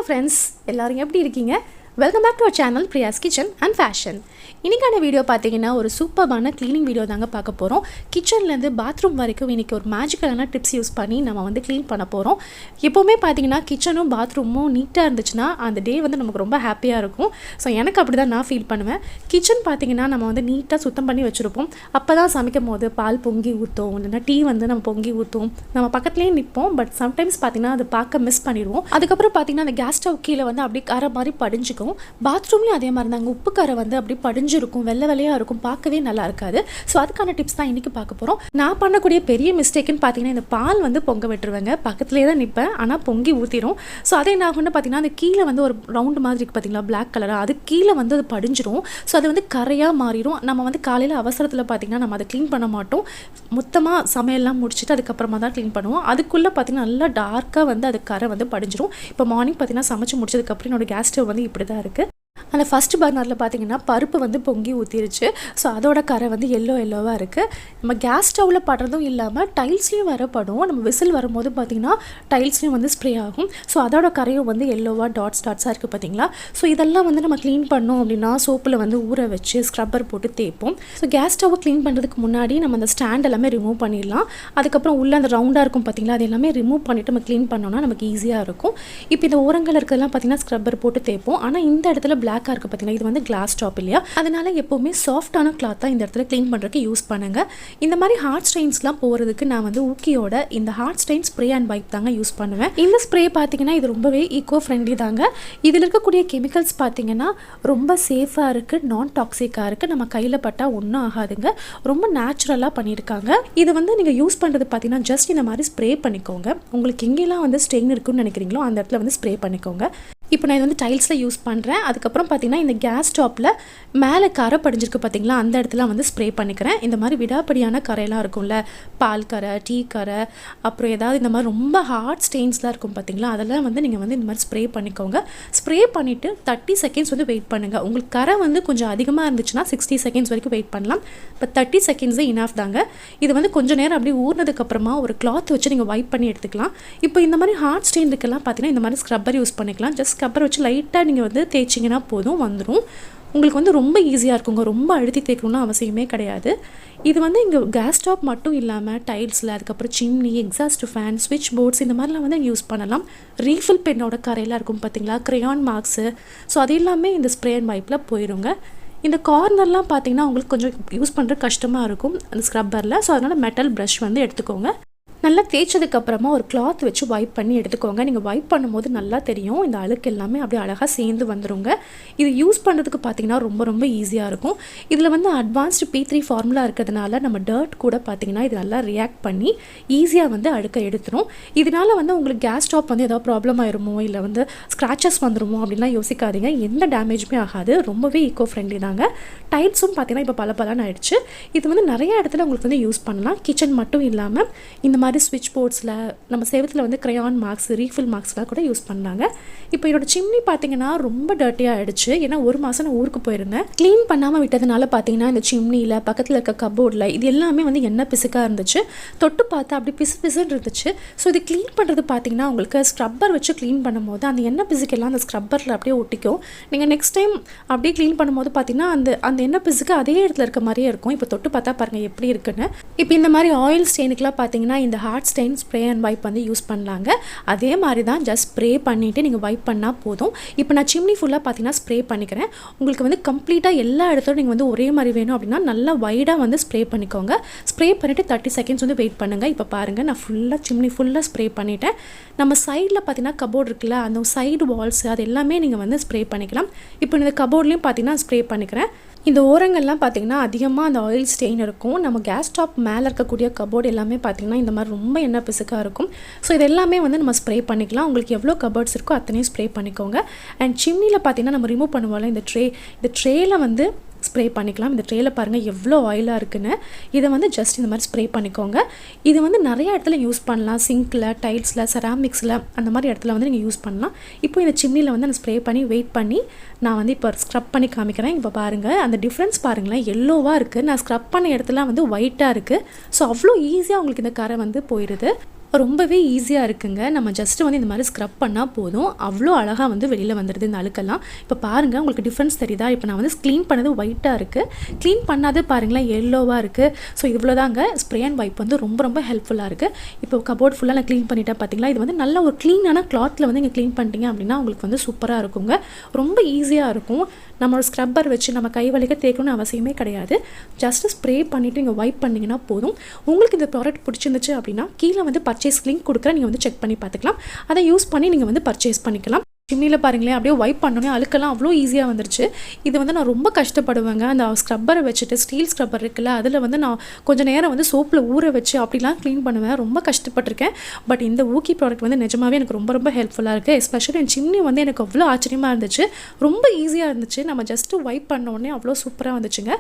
Friends, எல்லாரும் எப்படி இருக்கீங்க? Welcome back to our channel Priya's kitchen and fashion. இன்றைக்கான வீடியோ பார்த்தீங்கன்னா ஒரு சூப்பர்பான க்ளீனிங் வீடியோ தாங்க பார்க்க போகிறோம். கிச்சன்லேருந்து பாத்ரூம் வரைக்கும் இன்றைக்கி ஒரு மேஜிக்கலான டிப்ஸ் யூஸ் பண்ணி நம்ம வந்து க்ளீன் பண்ண போகிறோம். எப்போவுமே பார்த்தீங்கன்னா கிச்சனும் பாத்ரூமும் நீட்டாக இருந்துச்சுன்னா அந்த டே வந்து நமக்கு ரொம்ப ஹாப்பியாக இருக்கும். ஸோ எனக்கு அப்படி தான் நான் ஃபீல் பண்ணுவேன். கிச்சன் பார்த்தீங்கன்னா நம்ம வந்து நீட்டாக சுத்தம் பண்ணி வச்சுருப்போம். அப்போ தான் சமைக்கும் போது பால் பொங்கி ஊற்றும், இல்லைன்னா டீ வந்து நம்ம பொங்கி ஊற்றும், நம்ம பக்கத்துலேயே நிற்போம். பட் சம்டைம்ஸ் பார்த்தீங்கன்னா அது பார்க்க மிஸ் பண்ணிடுவோம். அதுக்கப்புறம் பார்த்தீங்கன்னா அந்த கேஸ் ஸ்டவ் கீழே வந்து அப்படியே கரை மாதிரி படிஞ்சுக்கும். பாத்ரூம்லேயும் அதே மாதிரி தாங்க, உப்பு கரை வந்து அப்படி படிஞ்சிருக்கும், வெள்ளை வெள்ளையாக இருக்கும், பார்க்கவே நல்லா இருக்காது. ஸோ அதுக்கான டிப்ஸ் தான் இன்றைக்கி பார்க்க போகிறோம். நான் பண்ணக்கூடிய பெரிய மிஸ்டேக்குன்னு பார்த்தீங்கன்னா இந்த பால் வந்து பொங்க விட்டுருவேங்க. பக்கத்துலேயே தான் நிற்பேன், ஆனால் பொங்கி ஊற்றிடும். ஸோ அதே என்ன ஆகும்னு பார்த்தீங்கன்னா அந்த கீழே வந்து ஒரு ரவுண்டு மாதிரி இருக்குது பார்த்தீங்களா, பிளாக் கலராக, அது கீழே வந்து அது படிஞ்சிரும். ஸோ அது வந்து கரையாக மாறிடும். நம்ம வந்து காலையில் அவசரத்தில் பார்த்தீங்கன்னா நம்ம அதை க்ளீன் பண்ண மாட்டோம். மொத்தமாக சமையல்லாம் முடிச்சுட்டு அதுக்கப்புறமா தான் க்ளீன் பண்ணுவோம். அதுக்குள்ளே பார்த்தீங்கன்னா நல்லா டார்க்காக வந்து அது கரை வந்து படிஞ்சிரும். இப்போ மார்னிங் பார்த்தீங்கன்னா சமைச்சு முடிச்சதுக்கப்புறம் என்னோட கேஸ் ஸ்டவ் வந்து இப்படி தான் இருக்குது. அந்த ஃபஸ்ட் பர்னரில் பார்த்தீங்கன்னா பருப்பு வந்து பொங்கி ஊற்றிருச்சு. ஸோ அதோட கரை வந்து எல்லோவாக இருக்குது. நம்ம கேஸ் ஸ்டவ்வில் படுறதும் இல்லாமல் டைல்ஸ்லேயும் வரப்படும். நம்ம விசில் வரும்போது பார்த்திங்கன்னா டைல்ஸ்லேயும் வந்து ஸ்ப்ரே ஆகும். ஸோ அதோட கரையும் வந்து எல்லோவாக டாட்ஸாக இருக்குது பார்த்தீங்களா. ஸோ இதெல்லாம் வந்து நம்ம க்ளீன் பண்ணோம் அப்படின்னா சோப்பில் வந்து ஊற வச்சு ஸ்க்ரப்பர் போட்டு தேய்ப்போம். ஸோ கேஸ் ஸ்டவ்வை க்ளீன் பண்ணுறதுக்கு முன்னாடி நம்ம அந்த ஸ்டாண்ட் எல்லாமே ரிமூவ் பண்ணிடலாம். அதுக்கப்புறம் உள்ளே அந்த ரவுண்டாக இருக்கும் பார்த்தீங்களா, அது எல்லாமே ரிமூவ் பண்ணிவிட்டு நம்ம க்ளீன் பண்ணோன்னா நமக்கு ஈஸியாக இருக்கும். இப்போ இந்த ஓரங்கள் இருக்கிறதெல்லாம் பார்த்திங்கன்னா ஸ்க்ரப்பர் போட்டு தேய்ப்போம். ஆனால் இந்த இடத்துல பிளாக்காக இருக்குது பார்த்தீங்கன்னா, இது வந்து கிளாஸ் டாப் இல்லையா, அதனால எப்போவுமே சாஃப்டான கிளாத்தாக இந்த இடத்துல க்ளீன் பண்ணுறதுக்கு யூஸ் பண்ணுங்க. இந்த மாதிரி ஹார்ட் ஸ்டெயின்ஸ்லாம் போகிறதுக்கு நான் வந்து ஊக்கியோட இந்த hard stain spray and wipe தாங்க யூஸ் பண்ணுவேன். இந்த ஸ்ப்ரே பார்த்தீங்கன்னா இது ரொம்பவே ஈக்கோ ஃப்ரெண்ட்லி தாங்க. இதில் இருக்கக்கூடிய கெமிக்கல்ஸ் பார்த்தீங்கன்னா ரொம்ப சேஃபாக இருக்குது, நான் டாக்ஸிக்காக இருக்குது, நம்ம கையில் பட்டால் ஒன்றும் ஆகாதுங்க. ரொம்ப நேச்சுரலாக பண்ணியிருக்காங்க. இது வந்து நீங்கள் யூஸ் பண்ணுறது பார்த்தீங்கன்னா ஜஸ்ட் இந்த மாதிரி ஸ்ப்ரே பண்ணிக்கோங்க. உங்களுக்கு எங்கெல்லாம் வந்து ஸ்டெயின் இருக்குன்னு நினைக்கிறீங்களோ அந்த இடத்துல வந்து ஸ்ப்ரே பண்ணிக்கோங்க. இப்போ நான் இது வந்து டைல்ஸில் யூஸ் பண்ணுறேன். அதுக்கப்புறம் பார்த்திங்கன்னா இந்த கேஸ் ஸ்டாப்பில் மேலே கரை படிஞ்சிருக்கு பார்த்திங்களா, அந்த இடத்துல வந்து ஸ்ப்ரே பண்ணிக்கிறேன். இந்த மாதிரி விடாப்படியான கரையெல்லாம் இருக்கும்ல, பால் கரை, டீ கரை, அப்புறம் ஏதாவது இந்த மாதிரி ரொம்ப ஹார்ட் ஸ்டெயின்ஸ்லாம் இருக்கும் பார்த்திங்களா, அதெல்லாம் வந்து நீங்கள் வந்து இந்த மாதிரி ஸ்ப்ரே பண்ணிக்கோங்க. ஸ்ப்ரே பண்ணிவிட்டு 30 செகண்ட்ஸ் வந்து வெயிட் பண்ணுங்கள். உங்களுக்கு கரை வந்து கொஞ்சம் அதிகமாக இருந்துச்சுன்னா 60 செகண்ட்ஸ் வரைக்கும் வெயிட் பண்ணலாம். இப்போ 30 செகண்ட்ஸே இனாஃப் தாங்க. இது வந்து கொஞ்சம் நேரம் அப்படியே ஊறினதுக்கப்புறமா ஒரு கிளாத் வச்சு நீங்கள் வைப் பண்ணி எடுத்துக்கலாம். இப்போ இந்த மாதிரி ஹார்ட் ஸ்டெயின் இருக்கலாம் பார்த்தீங்கன்னா இந்த மாதிரி ஸ்க்ரப்பர் யூஸ் பண்ணிக்கலாம். ஜஸ்ட் ஸ்க்ரப்பர் வச்சு லைட்டாக நீங்கள் வந்து தேய்ச்சிங்கன்னா போதும், வந்துடும். உங்களுக்கு வந்து ரொம்ப ஈஸியாக இருக்குங்க. ரொம்ப அழுத்தி தேய்க்கணும்னு அவசியமே கிடையாது. இது வந்து இங்கே கேஸ் ஸ்டாப் மட்டும் இல்லாமல் டைல்ஸில், அதுக்கப்புறம் சிம்னி, எக்ஸாஸ்ட் ஃபேன், ஸ்விட்ச் போர்ட்ஸ் இந்த மாதிரிலாம் வந்து யூஸ் பண்ணலாம். ரீஃபில் பென்னோட கரையெல்லாம் இருக்கும் பார்த்தீங்களா, க்ரையான் மார்க்ஸு, ஸோ அது எல்லாமே இந்த ஸ்ப்ரே அண்ட் வைப்பில் போயிடுங்க. இந்த கார்னர்லாம் பார்த்தீங்கன்னா உங்களுக்கு கொஞ்சம் யூஸ் பண்ணுறது கஷ்டமாக இருக்கும் அந்த ஸ்க்ரப்பரில். ஸோ அதனால் மெட்டல் ப்ரஷ் வந்து எடுத்துக்கோங்க. நல்லா தேய்ச்சதுக்கப்புறமா ஒரு கிளாத் வச்சு வைப் பண்ணி எடுத்துக்கோங்க. நீங்கள் வைப் பண்ணும்போது நல்லா தெரியும், இந்த அழுக்கு எல்லாமே அப்படியே அழகாக சேர்ந்து வந்துடுங்க. இது யூஸ் பண்ணுறதுக்கு பார்த்தீங்கன்னா ரொம்ப ரொம்ப ஈஸியாக இருக்கும். இதில் வந்து அட்வான்ஸ்டு P3 ஃபார்முலா இருக்கிறதுனால நம்ம டர்ட் கூட பார்த்தீங்கன்னா இது நல்லா ரியாக்ட் பண்ணி ஈஸியாக வந்து அழுக்க எடுத்துரும். இதனால் வந்து உங்களுக்கு கேஸ் ஸ்டாப் வந்து ஏதாவது ப்ராப்ளம் ஆயிருமோ, இல்லை வந்து ஸ்க்ராச்சஸ் வந்துடுமோ அப்படின்லாம் யோசிக்காதீங்க. எந்த டேமேஜுமே ஆகாது. ரொம்பவே ஈக்கோ ஃப்ரெண்ட்லி தாங்க. டைல்ஸும் பார்த்தீங்கன்னா இப்போ பல ஆயிடுச்சு. இது வந்து நிறைய இடத்துல உங்களுக்கு வந்து யூஸ் பண்ணலாம். கிச்சன் மட்டும் இல்லாமல் இந்த மாதிரி ஸ்விட்ச் போர்ட்ஸில், நம்ம செவத்தில் வந்து க்ரையான் மார்க்ஸ், ரீஃபில் மார்க்ஸ்லாம் கூட யூஸ் பண்ணாங்க. இப்போ என்னோட சிம்னி பார்த்தீங்கன்னா ரொம்ப டர்ட்டியாக ஆகிடுச்சு. ஏன்னா ஒரு மாதம் நான் ஊருக்கு போயிருந்தேன். க்ளீன் பண்ணாமல் விட்டதுனால பார்த்தீங்கன்னா இந்த சிம்னியில், பக்கத்தில் இருக்க கபோர்டில் இது எல்லாமே வந்து எண்ணெய் பிசுக்காக இருந்துச்சு. தொட்டு பார்த்தா அப்படி பிசுன்னு இருந்துச்சு. ஸோ இது க்ளீன் பண்ணுறது பார்த்தீங்கன்னா உங்களுக்கு ஸ்க்ரப்பர் வச்சு க்ளீன் பண்ணும்போது அந்த எண்ணெய் பிசுக்கெல்லாம் அந்த ஸ்க்ரப்பரில் அப்படியே ஒட்டிக்கும். நீங்கள் நெக்ஸ்ட் டைம் அப்படியே க்ளீன் பண்ணும்போது பார்த்தீங்கன்னா அந்த எண்ணெய் பிசுக்கு அதே இடத்துல இருக்க மாதிரியே இருக்கும். இப்போ தொட்டு பார்த்தா பாருங்கள் எப்படி இருக்குன்னு. இப்போ இந்த மாதிரி ஆயில் ஸ்டெயினுக்குலாம் பார்த்தீங்கன்னா இந்த hard stain spray and wipe வந்து யூஸ் பண்ணலாங்க. அதே மாதிரி தான் ஜஸ்ட் ஸ்ப்ரே பண்ணிவிட்டு நீங்கள் வைப் பண்ணால் போதும். இப்போ நான் சிம்னி ஃபுல்லாக பார்த்தீங்கன்னா ஸ்ப்ரே பண்ணிக்கிறேன். உங்களுக்கு வந்து கம்ப்ளீட்டாக எல்லா இடத்துலையும் நீங்கள் வந்து ஒரே மாதிரி வேணும் அப்படின்னா நல்லா வைடாக வந்து ஸ்ப்ரே பண்ணிக்கோங்க. ஸ்ப்ரே பண்ணிவிட்டு 30 செகண்ட்ஸ் வந்து வெயிட் பண்ணுங்கள். இப்போ பாருங்கள், நான் ஃபுல்லாக சிம்னி ஃபுல்லாக ஸ்ப்ரே பண்ணிவிட்டேன். நம்ம சைடில் பார்த்தீங்கன்னா கபோர்டு இருக்குல்ல, அந்த சைடு வால்ஸ் அது எல்லாமே நீங்கள் வந்து ஸ்ப்ரே பண்ணிக்கலாம். இப்போ இந்த கபோர்ட்லேயும் பார்த்தீங்கன்னா ஸ்ப்ரே பண்ணிக்கிறேன். இந்த ஓரங்கள்லாம் பார்த்திங்கன்னா அதிகமாக அந்த ஆயில் ஸ்டெயின் இருக்கும். நம்ம கேஸ் ஸ்டாப் மேலே இருக்கக்கூடிய கபோர்டு எல்லாமே பார்த்திங்கன்னா இந்த மாதிரி ரொம்ப எண்ணெய் பிசுக்காக இருக்கும். ஸோ இது எல்லாமே வந்து நம்ம ஸ்ப்ரே பண்ணிக்கலாம். உங்களுக்கு எவ்வளோ கபோர்ட்ஸ் இருக்கோ அத்தனையும் ஸ்ப்ரே பண்ணிக்கோங்க. அண்ட் சிம்னியில் பார்த்திங்கன்னா நம்ம ரிமூவ் பண்ணுவோம்ல இந்த ட்ரேயில் வந்து ஸ்ப்ரே பண்ணிக்கலாம். இந்த ட்ரேயில் பாருங்கள் எவ்வளோ ஆயிலாக இருக்குன்னு. இதை வந்து ஜஸ்ட் இந்த மாதிரி ஸ்ப்ரே பண்ணிக்கோங்க. இது வந்து நிறைய இடத்துல யூஸ் பண்ணலாம். சிங்கில், டைல்ஸில், செராமிக்ஸில் அந்த மாதிரி இடத்துல வந்து நீங்கள் யூஸ் பண்ணலாம். இப்போ இந்த சிம்னியில் வந்து நான் ஸ்ப்ரே பண்ணி வெயிட் பண்ணி நான் வந்து இப்போ ஸ்க்ரப் பண்ணி காமிக்கிறேன். இப்போ பாருங்கள் அந்த டிஃப்ரென்ஸ் பாருங்களேன், எல்லோவாக இருக்குது. நான் ஸ்க்ரப் பண்ண இடத்துல வந்து ஒயிட்டாக இருக்குது. ஸோ அவ்வளோ ஈஸியாக உங்களுக்கு இந்த கரை வந்து போயிடுது. ரொம்பவே ஈஸியாக இருக்குங்க. நம்ம ஜஸ்ட்டு வந்து இந்த மாதிரி ஸ்க்ரப் பண்ணால் போதும், அவ்வளோ அழகாக வந்து வெளியில் வந்துடுது இந்த அழுக்கெல்லாம். இப்போ பாருங்கள், உங்களுக்கு டிஃப்ரென்ஸ் தெரியுதா? இப்போ நான் வந்து க்ளீன் பண்ணது ஒயிட்டாக இருக்குது, க்ளீன் பண்ணாது பாருங்களேன் எல்லோவாக இருக்குது. ஸோ இவ்வளோதாங்க. ஸ்ப்ரே அண்ட் வைப் வந்து ரொம்ப ரொம்ப ஹெல்ப்ஃபுல்லாக இருக்குது. இப்போ கபோர்ட் ஃபுல்லாக நான் க்ளீன் பண்ணிட்டேன் பார்த்தீங்களா? இது வந்து நல்ல ஒரு க்ளீனான கிளாத்தில் வந்து நீங்கள் க்ளீன் பண்ணிட்டீங்க அப்படின்னா உங்களுக்கு வந்து சூப்பராக இருக்குங்க. ரொம்ப ஈஸியாக இருக்கும். நம்மளோட ஸ்க்ரப்பர் வச்சு நம்ம கை வலிக்க தேய்க்கணும்னு அவசியமே கிடையாது. ஜஸ்ட்டு ஸ்ப்ரே பண்ணிவிட்டு நீங்கள் வைப் பண்ணிங்கன்னா போதும். உங்களுக்கு இந்த ப்ராடக்ட் பிடிச்சிருந்துச்சு அப்படின்னா கீழே வந்து பர்ச்சேஸ் லிங்க் கொடுக்குறேன், நீங்கள் வந்து செக் பண்ணி பார்த்துக்கலாம். அதை யூஸ் பண்ணி நீங்கள் வந்து பர்ச்சேஸ் பண்ணிக்கலாம். சிம்னியில் பாருங்களேன், அப்படியே வைப் பண்ணோன்னே அழுக்கெல்லாம் அவ்வளோ ஈஸியாக வந்துருச்சு. இது வந்து நான் ரொம்ப கஷ்டப்படுவேங்க. அந்த ஸ்க்ரப்பரை வச்சுட்டு, ஸ்டீல் ஸ்க்ரப்பர் இருக்குல்ல, அதில் வந்து நான் கொஞ்சம் நேரம் வந்து சோப்பில் ஊற வச்சு அப்படிலாம் க்ளீன் பண்ணுவேன். ரொம்ப கஷ்டப்பட்டிருக்கேன். பட் இந்த வூக்கி ப்ராடக்ட் வந்து நிஜமாவே எனக்கு ரொம்ப ரொம்ப ஹெல்ப்ஃபுல்லாக இருக்குது. எஸ்பெஷலி என் சிம்னி வந்து எனக்கு அவ்வளோ ஆச்சரியமாக இருந்துச்சு. ரொம்ப ஈஸியாக இருந்துச்சு. நம்ம ஜஸ்ட்டு வைப் பண்ணோடனே அவ்வளோ சூப்பராக வந்துச்சுங்க.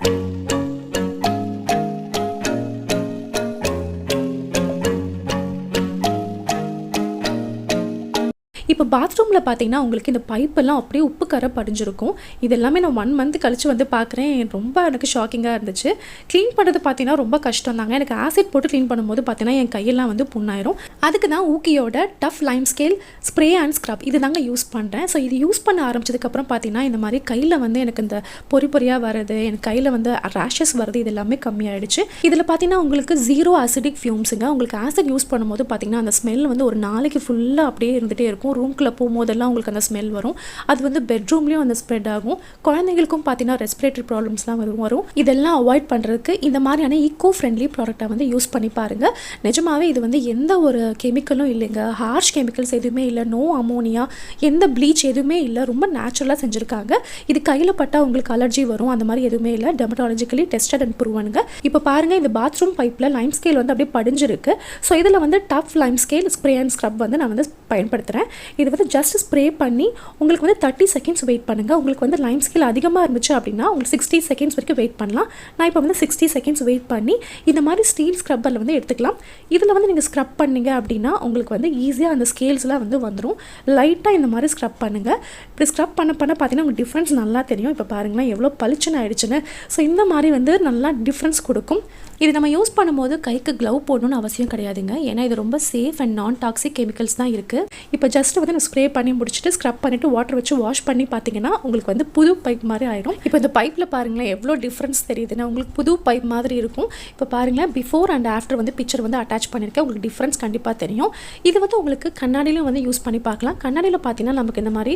இப்போ பாத்ரூமில் பார்த்தீங்கன்னா உங்களுக்கு இந்த பைப்பெல்லாம் அப்படியே உப்பு கரை படிஞ்சிருக்கும். இது எல்லாமே நான் 1 மந்த் கழிச்சு வந்து பார்க்குறேன். ரொம்ப எனக்கு ஷாக்கிங்காக இருந்துச்சு. க்ளீன் பண்ணுறது பார்த்தீங்கன்னா ரொம்ப கஷ்டம் தாங்க. எனக்கு ஆசிட் போட்டு க்ளீன் பண்ணும்போது பார்த்தீங்கன்னா என் கையெல்லாம் வந்து புண்ணாயிரும். அதுக்கு தான் ஊக்கியோட tough lime scale spray and scrub இது தாங்க யூஸ் பண்ணுறேன். ஸோ இது யூஸ் பண்ண ஆரம்பிச்சதுக்கப்புறம் பார்த்தீங்கன்னா இந்த மாதிரி கையில் வந்து எனக்கு இந்த பொறியாக வர்றது, எனக்கு கையில் வந்து ரேஷஸ் வருது, இது எல்லாமே கம்மியாயிடுச்சு. இதில் பார்த்தீங்கன்னா உங்களுக்கு 0 அசிடிக் ஃபியூம்ஸுங்க. உங்களுக்கு ஆசிட் யூஸ் பண்ணும்போது பார்த்தீங்கன்னா அந்த ஸ்மெல் வந்து ஒரு நாளைக்கு ஃபுல்லாக அப்படியே இருந்துகிட்டே இருக்கும். ரூம்குள்ளே போகும்போதெல்லாம் உங்களுக்கு அந்த ஸ்மெல் வரும். அது வந்து பெட்ரூம்லேயும் அந்த ஸ்ப்ரெட் ஆகும். குழந்தைங்களுக்கும் பார்த்தீங்கன்னா ரெஸ்பிரேட்டரி ப்ராப்ளம்ஸ்லாம் வரும். இதெல்லாம் அவாய்ட் பண்ணுறதுக்கு இந்த மாதிரியான ஈக்கோ ஃப்ரெண்ட்லி ப்ராடக்டை வந்து யூஸ் பண்ணி பாருங்கள். நிஜமாவே இது வந்து எந்த ஒரு கெமிக்கலும் இல்லைங்க, ஹார்ஷ் கெமிக்கல்ஸ் எதுவுமே இல்லை, நோ அமோனியா, எந்த ப்ளீச் எதுவுமே இல்லை, ரொம்ப நேச்சுரலாக செஞ்சுருக்காங்க. இது கையில் பட்டால் உங்களுக்கு அலர்ஜி வரும், அந்த மாதிரி எதுவுமே இல்லை. டெர்மட்டாலஜிக்கலி டெஸ்டட் அண்ட் ப்ரூவனுங்க. இப்போ பாருங்கள், இந்த பாத்ரூம் பைப்பில் லைம் ஸ்கேல் வந்து அப்படியே படிஞ்சிருக்கு. ஸோ இதில் வந்து tough lime scale spray and scrub வந்து நான் வந்து பயன்படுத்துகிறேன். இது வந்து ஜஸ்ட் ஸ்ப்ரே பண்ணி உங்களுக்கு வந்து 30 செகண்ட்ஸ் வெயிட் பண்ணுங்கள். உங்களுக்கு வந்து லைம் ஸ்கேல் அதிகமாக இருந்துச்சு அப்படின்னா உங்களுக்கு 60 செகண்ட்ஸ் வரைக்கும் வெயிட் பண்ணலாம். நான் இப்போ வந்து 60 செகண்ட்ஸ் வெயிட் பண்ணி இந்த மாதிரி ஸ்டீல் ஸ்க்ரப்பரில் வந்து எடுத்துக்கலாம். இதில் வந்து நீங்கள் ஸ்க்ரப் பண்ணிங்க அப்படின்னா உங்களுக்கு வந்து ஈஸியாக அந்த ஸ்கேல்ஸ்லாம் வந்து வந்துடும். லைட்டாக இந்த மாதிரி ஸ்க்ரப் பண்ணுங்கள். இப்படி ஸ்க்ரப் பண்ண பார்த்தீங்கன்னா உங்களுக்கு டிஃப்ரென்ஸ் நல்லா தெரியும். இப்போ பாருங்களேன் எவ்வளோ பளிச்சுன்னு ஆயிடுச்சுன்னு. ஸோ இந்த மாதிரி வந்து நல்லா டிஃப்ரென்ஸ் கொடுக்கும். இது நம்ம யூஸ் பண்ணும்போது கைக்கு க்ளவ் போடணும்னு அவசியம் கிடையாதுங்க. ஏன்னா இது ரொம்ப சேஃப் அண்ட் நான் டாக்ஸிக் கெமிக்கல்ஸ் தான் இருக்குது. இப்போ ஜஸ்ட் வந்து நான் ஸ்ப்ரே பண்ணி முடிச்சுட்டு ஸ்க்ரப் பண்ணிவிட்டு வாட்டர் வச்சு வாஷ் பண்ணி பார்த்தீங்கன்னா உங்களுக்கு வந்து புது பைப் மாதிரி ஆயிடும். இப்போ இந்த பைப்பில் பாருங்களேன் எவ்வளோ டிஃப்ரென்ஸ் தெரியுதுன்னா உங்களுக்கு புது பைப் மாதிரி இருக்கும். இப்போ பாருங்களேன் பிஃபோர் அண்ட் ஆஃப்டர் வந்து பிக்சர் வந்து அட்டாச் பண்ணியிருக்கேன். உங்களுக்கு டிஃப்ரென்ஸ் கண்டிப்பாக தெரியும். இது வந்து உங்களுக்கு கண்ணாடியிலும் வந்து யூஸ் பண்ணி பார்க்கலாம். கண்ணாடியில் பார்த்தீங்கன்னா நமக்கு இந்த மாதிரி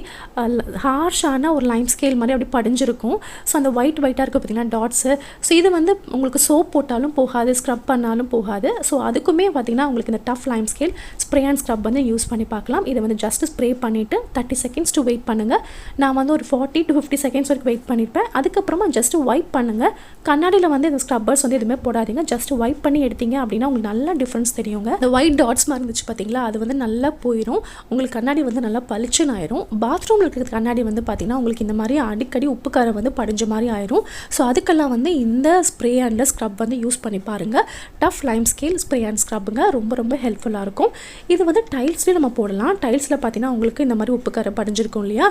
ஹார்ஷான ஒரு லைம் ஸ்கேல் மாதிரி அப்படி படிஞ்சிருக்கும். ஸோ அந்த ஒயிட்டாக இருக்குது பார்த்தீங்கன்னா டாட்ஸு. ஸோ இது வந்து உங்களுக்கு சோப் போட்டாலும் போகாது, ஸ்க்ரப் பண்ணாலும் போகாது. ஸோ அதுக்குமே பார்த்தீங்கன்னா உங்களுக்கு இந்த tough lime scale spray and scrub வந்து யூஸ் பண்ணி பார்க்கலாம். இதை வந்து ஜஸ்ட் ஸ்ப்ரே பண்ணிவிட்டு 30 செகண்ட்ஸ் டு வெயிட் பண்ணுங்கள். நான் வந்து ஒரு 40 to 50 செகண்ட்ஸ் வரைக்கும் வெயிட் பண்ணியிருப்பேன். அதுக்கப்புறமா ஜஸ்ட் வைப் பண்ணுங்கள். கண்ணாடியில் வந்து இந்த ஸ்க்ரப்பர்ஸ் வந்து எதுவுமே போடாதீங்க. ஜஸ்ட் வைப் பண்ணி எடுத்தீங்க அப்படின்னா உங்களுக்கு நல்லா டிஃப்ரென்ஸ் தெரியுங்க. இந்த ஒயிட் டாட்ஸ் மாதிரி இருந்துச்சு பார்த்தீங்களா, அது வந்து நல்லா போயிடும். உங்களுக்கு கண்ணாடி வந்து நல்லா பளிச்சுன்னு ஆயிரும். பாத்ரூமில் இருக்கிற கண்ணாடி வந்து பார்த்தீங்கன்னா உங்களுக்கு இந்த மாதிரி அடிக்கடி உப்பு காரம் வந்து படிஞ்ச மாதிரி ஆயிரும். ஸோ அதுக்கெல்லாம் வந்து இந்த ஸ்ப்ரே அண்ட் ஸ்க்ரப் வந்து யூஸ் பண்ணி பாருங்கள். Tough lime scale spray and ஸ்க்ரப்புங்க ரொம்ப ரொம்ப ஹெல்ப்ஃபுல்லாக இருக்கும். இது வந்து டைல்ஸ்லேயும் நம்ம போடலாம். டைல்ஸில் பார்த்தீங்கன்னா உங்களுக்கு இந்த மாதிரி உப்பு கரை படிஞ்சிருக்கும் இல்லையா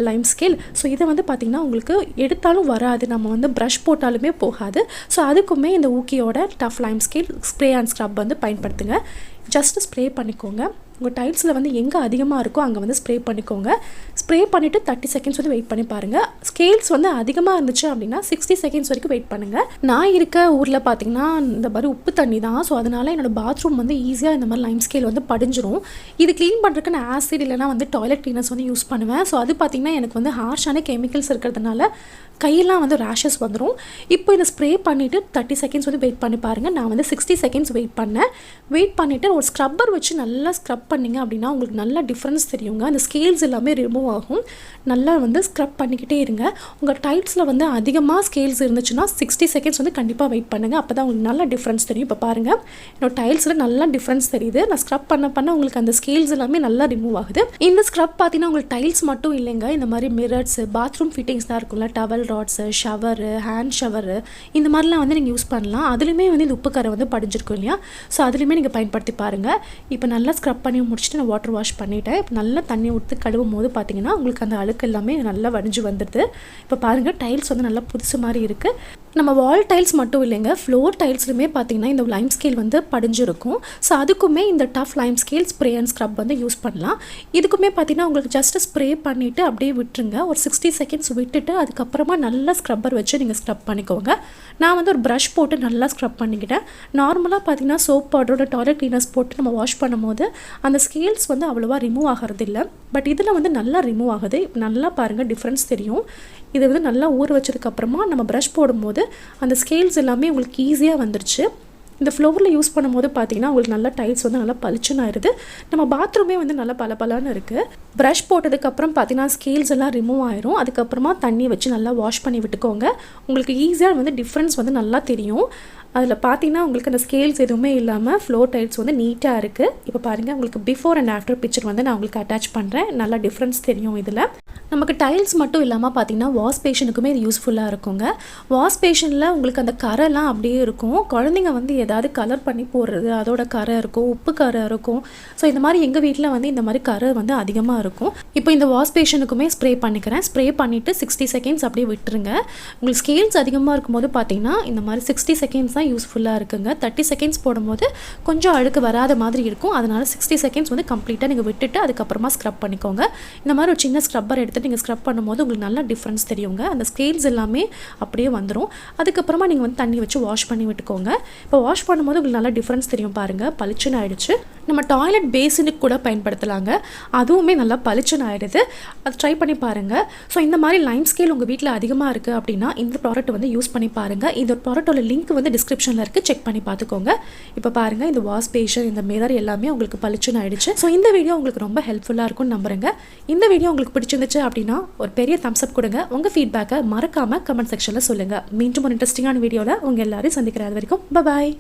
லைம் ஸ்கேல். ஸோ இதை வந்து பார்த்திங்கன்னா உங்களுக்கு எடுத்தாலும் வராது, நம்ம வந்து ப்ரஷ் போட்டாலுமே போகாது. ஸோ அதுக்குமே இந்த ஊக்கியோட tough lime scale spray and scrub வந்து பயன்படுத்துங்க. ஜஸ்ட் ஸ்ப்ரே பண்ணிக்கோங்க. உங்கள் டைல்ஸில் வந்து எங்கே அதிகமாக இருக்கோ அங்கே வந்து ஸ்ப்ரே பண்ணிக்கோங்க. ஸ்ப்ரே பண்ணிவிட்டு 30 செகண்ட்ஸ் வந்து வெயிட் பண்ணி பாருங்கள். ஸ்கேல்ஸ் வந்து அதிகமாக இருந்துச்சு அப்படின்னா 60 செகண்ட்ஸ் வரைக்கும் வெயிட் பண்ணுங்கள். நான் இருக்க ஊரில் பார்த்தீங்கன்னா இந்த மாதிரி உப்பு தண்ணி தான். ஸோ அதனால் என்னோடய பாத்ரூம் வந்து ஈஸியாக இந்த மாதிரி லைம் ஸ்கேல் வந்து படிஞ்சிரும். இது க்ளீன் பண்ணுறதுக்கு நான் ஆசிட் இல்லைனா வந்து டாய்லெட் க்ளீனர்ஸ் வந்து யூஸ் பண்ணுவேன். ஸோ அது பார்த்திங்கன்னா எனக்கு வந்து ஹார்ஷான கெமிக்கல்ஸ் இருக்கிறதுனால கையெல்லாம் வந்து ரேஷஸ் வந்துடும். இப்போ இதை ஸ்ப்ரே பண்ணிவிட்டு 30 செகண்ட்ஸ் வந்து வெயிட் பண்ணி பாருங்கள். நான் வந்து 60 செகண்ட்ஸ் வெயிட் பண்ணேன். வெயிட் பண்ணிவிட்டு ஒரு ஸ்க்ரப்பர் வச்சு நல்லா ஸ்க்ரப் பண்ணிங்க அப்படின்னா உங்களுக்கு நல்லா டிஃப்ரென்ஸ் தெரியுங்க. அந்த ஸ்கேல்ஸ் எல்லாமே ரிமூவ் ஆகும். நல்லா வந்து ஸ்க்ரப் பண்ணிக்கிட்டே இருங்க. உங்கள் டைல்ஸில் வந்து அதிகமாக ஸ்கேல்ஸ் இருந்துச்சுன்னா 60 செகண்ட்ஸ் வந்து கண்டிப்பாக வெயிட் பண்ணுங்கள். அப்போ தான் உங்களுக்கு நல்லா டிஃப்ரென்ஸ் தெரியும். இப்போ பாருங்கள் என்னோட டைல்ஸில் நல்லா டிஃப்ரென்ஸ் தெரியுது. நான் ஸ்க்ரப் பண்ண உங்களுக்கு அந்த ஸ்கேல்ஸ் எல்லாமே நல்லா ரிமூவ் ஆகுது. இந்த ஸ்க்ரப் பார்த்தீங்கன்னா உங்களுக்கு டைல்ஸ் மட்டும் இல்லைங்க, இந்த மாதிரி மிரர்ஸ், பாத்ரூம் ஃபிட்டிங்ஸ் தான் இருக்கும்ல, towel rods, shower, hand shower, இந்த மாதிரிலாம் வந்து நீங்கள் யூஸ் பண்ணலாம். அதுலேயுமே வந்து இந்த உப்பு கரை வந்து படிஞ்சிருக்கும் இல்லையா, ஸோ அதுலேயுமே நீங்கள் பயன்படுத்தி பாருங்கள். இப்போ நல்லா ஸ்க்ரப் பண்ணி முடிச்சுட்டு நான் வாட்டர் வாஷ் பண்ணிவிட்டேன். இப்போ நல்லா தண்ணி ஊற்றி கழுவும் போது பார்த்தீங்கன்னா உங்களுக்கு அந்த அழுக்கு எல்லாமே நல்லா வடிஞ்சு வந்துடுது. இப்போ பாருங்கள் டைல்ஸ் வந்து நல்லா புதுசு மாதிரி இருக்குது. நம்ம வால் டைல்ஸ் மட்டும் இல்லைங்க, ஃப்ளோர் டைல்ஸ்லையுமே பார்த்தீங்கன்னா இந்த லைம் ஸ்கேல் வந்து படிஞ்சிருக்கும். ஸோ அதுக்குமே இந்த tough lime scale spray and scrub வந்து யூஸ் பண்ணலாம். இதுக்குமே பார்த்தீங்கன்னா உங்களுக்கு ஜஸ்ட் ஸ்ப்ரே பண்ணிவிட்டு அப்படியே விட்டுருங்க. ஒரு 60 செகண்ட்ஸ் விட்டுட்டு அதுக்கப்புறமா நல்லா ஸ்க்ரப்பர் வச்சு நீங்கள் ஸ்க்ரப் பண்ணிக்கோங்க. நான் வந்து ஒரு ப்ரஷ் போட்டு நல்லா ஸ்க்ரப் பண்ணிக்கிட்டேன். நார்மலாக பார்த்தீங்கன்னா சோப் பவுடரோட டாய்லெட் கிளீனர்ஸ் போட்டு நம்ம வாஷ் பண்ணும்போது அந்த ஸ்கேல்ஸ் வந்து அவ்வளோவா ரிமூவ் ஆகிறது இல்லை. பட் இதில் வந்து நல்லா ரிமூவ் ஆகுது. நல்லா பாருங்கள், டிஃப்ரென்ஸ் தெரியும். இதை வந்து நல்லா ஊற வச்சதுக்கப்புறமா நம்ம ப்ரஷ் போடும்போது அந்த ஸ்கேல்ஸ் எல்லாமே உங்களுக்கு ஈஸியாக வந்துருச்சு. இந்த ஃப்ளோரில் யூஸ் பண்ணும்போது பார்த்தீங்கன்னா உங்களுக்கு நல்லா டைல்ஸ் வந்து நல்லா பளிச்சுன்னு ஆயிடுது. நம்ம பாத்ரூமே வந்து நல்லா பளபளன்னு இருக்குது. ப்ரஷ் போட்டதுக்கப்புறம் பார்த்தீங்கன்னா ஸ்கேல்ஸ் எல்லாம் ரிமூவ் ஆயிரும். அதுக்கப்புறமா தண்ணி வச்சு நல்லா வாஷ் பண்ணி விட்டுக்கோங்க. உங்களுக்கு ஈஸியாக வந்து டிஃப்ரென்ஸ் வந்து நல்லா தெரியும். அதில் பார்த்தீங்கன்னா உங்களுக்கு அந்த ஸ்கேல்ஸ் எதுவுமே இல்லாமல் ஃப்ளோர் டைல்ஸ் வந்து நீட்டாக இருக்குது. இப்போ பாருங்கள், உங்களுக்கு பிஃபோர் அண்ட் ஆஃப்டர் பிக்சர் வந்து நான் உங்களுக்கு அட்டாச் பண்ணுறேன். நல்லா டிஃப்ரென்ஸ் தெரியும். இதில் நமக்கு டைல்ஸ் மட்டும் இல்லாமல் பார்த்தீங்கன்னா வாஷ் பேஷனுக்குமே இது யூஸ்ஃபுல்லாக இருக்குங்க. வாஷ் பேஷனில் உங்களுக்கு அந்த கரைலாம் அப்படியே இருக்கும். குழந்தைங்க வந்து ஏதாவது கலர் பண்ணி போடுறது, அதோட கரை இருக்கும், உப்பு கரை இருக்கும். ஸோ இந்த மாதிரி எங்கள் வீட்டில் வந்து இந்த மாதிரி கரை வந்து அதிகமாக இருக்கும். இப்போ இந்த வாஷ் பேஷனுக்குமே ஸ்ப்ரே பண்ணிக்கிறேன். ஸ்ப்ரே பண்ணிவிட்டு 60 செகண்ட்ஸ் அப்படியே விட்டுருங்க. உங்களுக்கு ஸ்கேல்ஸ் அதிகமாக இருக்கும்போது பார்த்தீங்கன்னா இந்த மாதிரி 60 செகண்ட்ஸ் தான் யூஸ்ஃபுல்லாக இருக்குங்க. 30 செகண்ட்ஸ் போடும்போது கொஞ்சம் அழுக்கு வராத மாதிரி இருக்கும். அதனால் 60 செகண்ட்ஸ் வந்து கம்ப்ளீட்டாக நீங்கள் விட்டுட்டு அதுக்கப்புறமா ஸ்க்ரப் பண்ணிக்கோங்க. இந்த மாதிரி ஒரு சின்ன ஸ்க்ரப்பர் எடுத்து நீங்கள் ஸ்க்ரப் பண்ணும்போது உங்களுக்கு நல்லா டிஃப்ரென்ஸ் தெரியுங்க. அந்த ஸ்கேல்ஸ் எல்லாமே அப்படியே வந்துடும். அதுக்கப்புறமா நீங்கள் வந்து தண்ணி வச்சு வாஷ் பண்ணி விட்டுக்கோங்க. இப்போ வாஷ் பண்ணும்போது உங்களுக்கு நல்லா டிஃப்ரென்ஸ் தெரியும் பாருங்கள், பளிச்சுன்னு ஆயிடுச்சு. நம்ம டாய்லெட் பேசினுக்கு கூட பயன்படுத்தலாங்க. அதுவுமே நல்லா பளிச்சுன்னு ஆயிடுது. அது ட்ரை பண்ணி பாருங்கள். ஸோ இந்த மாதிரி லைம் ஸ்கேல் உங்கள் வீட்டில் அதிகமாக இருக்குது அப்படின்னா இந்த ப்ராடக்ட் வந்து யூஸ் பண்ணி பாருங்கள். இந்த ப்ராடக்ட்டோட லிங்க் வந்து டிஸ்கிரிப்ஷனில் இருக்குது, செக் பண்ணி பார்த்துக்கோங்க. இப்போ பாருங்கள், இந்த வாஷ் பேஷன், இந்த மிரர் எல்லாமே உங்களுக்கு பளிச்சுன்னு ஆயிடுச்சு. ஸோ இந்த வீடியோ உங்களுக்கு ரொம்ப ஹெல்ப்ஃபுல்லாக இருக்கும்னு நம்புறேங்க. இந்த வீடியோ உங்களுக்கு பிடிச்சிருந்துச்சு அப்படின்னா ஒரு பெரிய தம்ஸ் அப் கொடுங்க. உங்கள் ஃபீட்பேக்கை மறக்காமல் கமெண்ட் செக்ஷனில் சொல்லுங்கள். மீண்டும் ஒரு இன்ட்ரெஸ்டிங்கான வீடியோவில் உங்கள் எல்லாரையும் சந்திக்கிற வரைக்கும் பாய்.